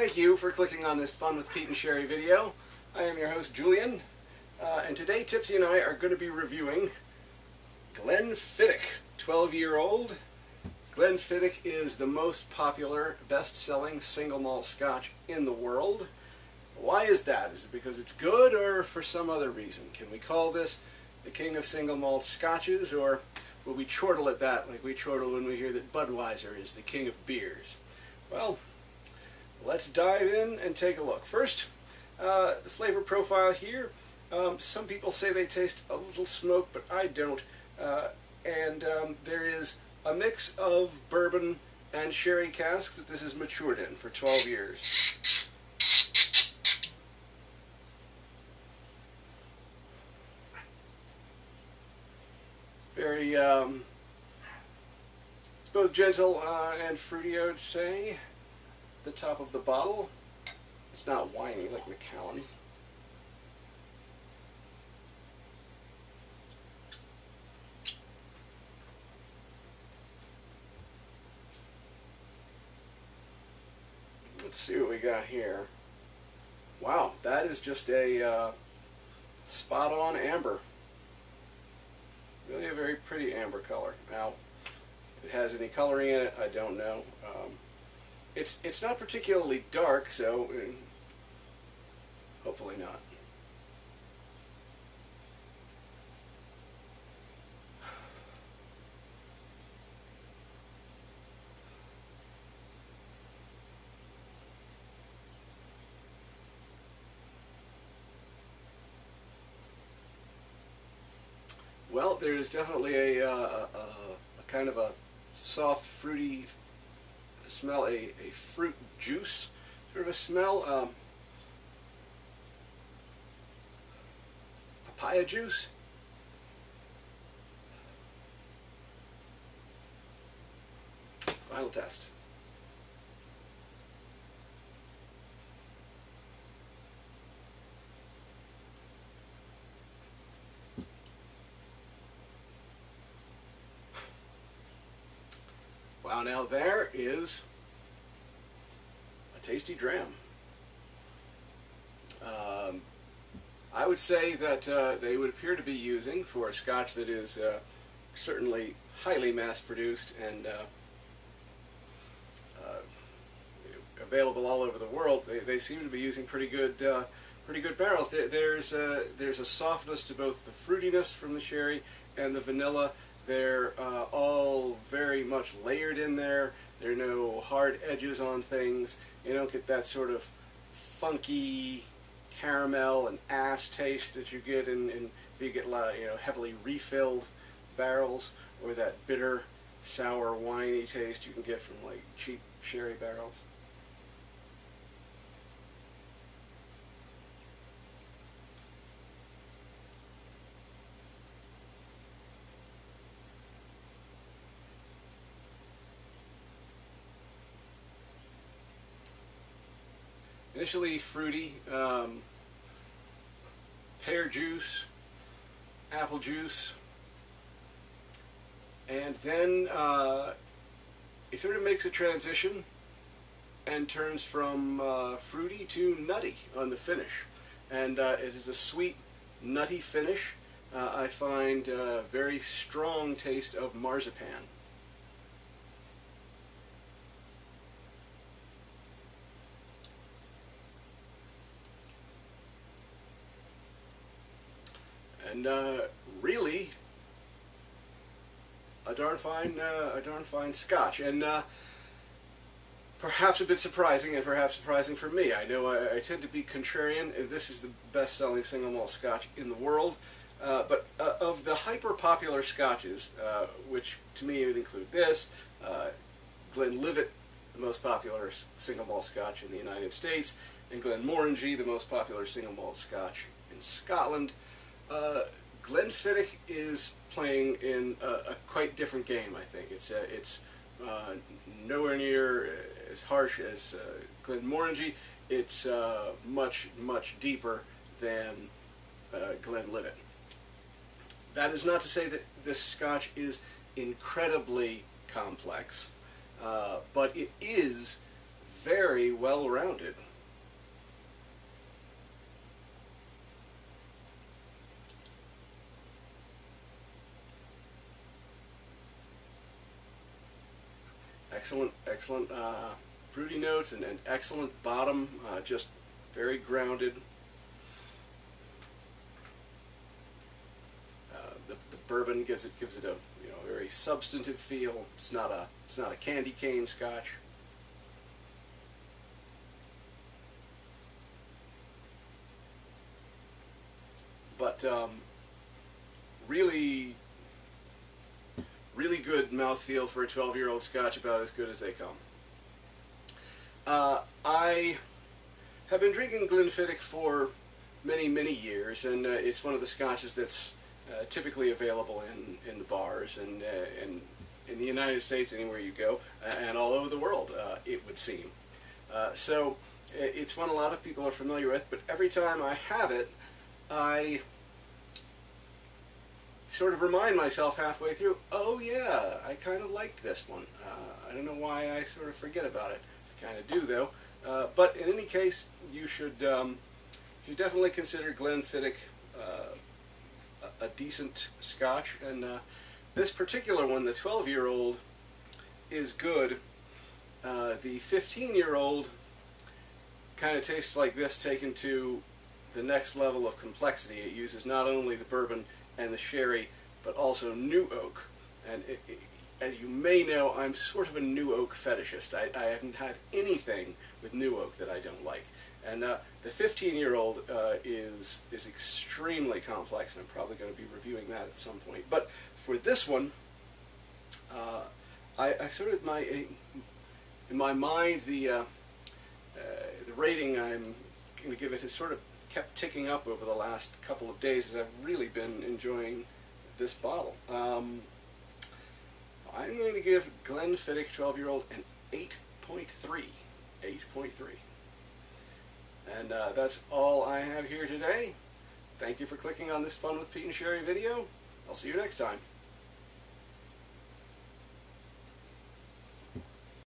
Thank you for clicking on this Fun with Pete and Sherry video. I am your host Julian, and today Tipsy and I are going to be reviewing Glenfiddich, 12-year-old. Glenfiddich is the most popular, best-selling single malt scotch in the world. Why is that? Is it because it's good or for some other reason? Can we call this the king of single malt scotches, or will we chortle at that like we chortle when we hear that Budweiser is the king of beers? Well, let's dive in and take a look. First, the flavor profile here. Some people say they taste a little smoke, but I don't. There is a mix of bourbon and sherry casks that this is matured in for 12 years. Very, it's both gentle and fruity, I would say. The top of the bottle, it's not winey like Macallan. Let's see what we got here. Wow, that is just a spot-on amber. Really a very pretty amber color. Now, if it has any coloring in it, I don't know. It's not particularly dark, so hopefully not. Well, there is definitely a kind of a soft, fruity smell, a fruit juice sort of a smell. Papaya juice. Final test. Wow, now there is a tasty dram. I would say that they would appear to be using, for a scotch that is certainly highly mass-produced and available all over the world, they seem to be using pretty good barrels. There's a softness to both the fruitiness from the sherry and the vanilla. They're all very much layered in there. There are no hard edges on things. You don't get that sort of funky caramel and ass taste that you get if you get heavily refilled barrels, or that bitter, sour, winey taste you can get from like cheap sherry barrels. Initially fruity, pear juice, apple juice, and then it sort of makes a transition and turns from fruity to nutty on the finish. And it is a sweet, nutty finish. I find a very strong taste of marzipan. And really, a darn fine scotch, and perhaps a bit surprising, and perhaps surprising for me. I know I tend to be contrarian, and this is the best-selling single malt scotch in the world. But of the hyper-popular scotches, which to me would include this, Glenlivet, the most popular single malt scotch in the United States, and Glenmorangie, the most popular single malt scotch in Scotland. Glenfiddich is playing in a quite different game, I think. It's nowhere near as harsh as Glenmorangie. It's much deeper than Glenlivet. That is not to say that this scotch is incredibly complex, but it is very well-rounded. Excellent fruity notes and excellent bottom, just very grounded. The bourbon gives it a very substantive feel. It's not a candy cane scotch. But really good mouthfeel for a 12-year-old scotch, about as good as they come. I have been drinking Glenfiddich for many years, and it's one of the scotches that's typically available in the bars and in the United States anywhere you go, and all over the world, it would seem. So it's one a lot of people are familiar with, but every time I have it, I sort of remind myself halfway through, oh yeah, I kind of liked this one. I don't know why I sort of forget about it. I kind of do though. But in any case, you should definitely consider Glenfiddich a decent scotch, and this particular one, the 12-year-old, is good. The 15-year-old kind of tastes like this taken to the next level of complexity. It uses not only the bourbon and the sherry, but also new oak. And as you may know, I'm sort of a new oak fetishist. I haven't had anything with new oak that I don't like. And the 15-year-old is extremely complex, and I'm probably going to be reviewing that at some point. But for this one, I sort of, in my mind, the rating I'm going to give it has sort of kept ticking up over the last couple of days as I've really been enjoying this bottle. I'm going to give Glenfiddich 12-year-old an 8.3. 8.3. And that's all I have here today. Thank you for clicking on this Fun with Pete and Sherry video. I'll see you next time.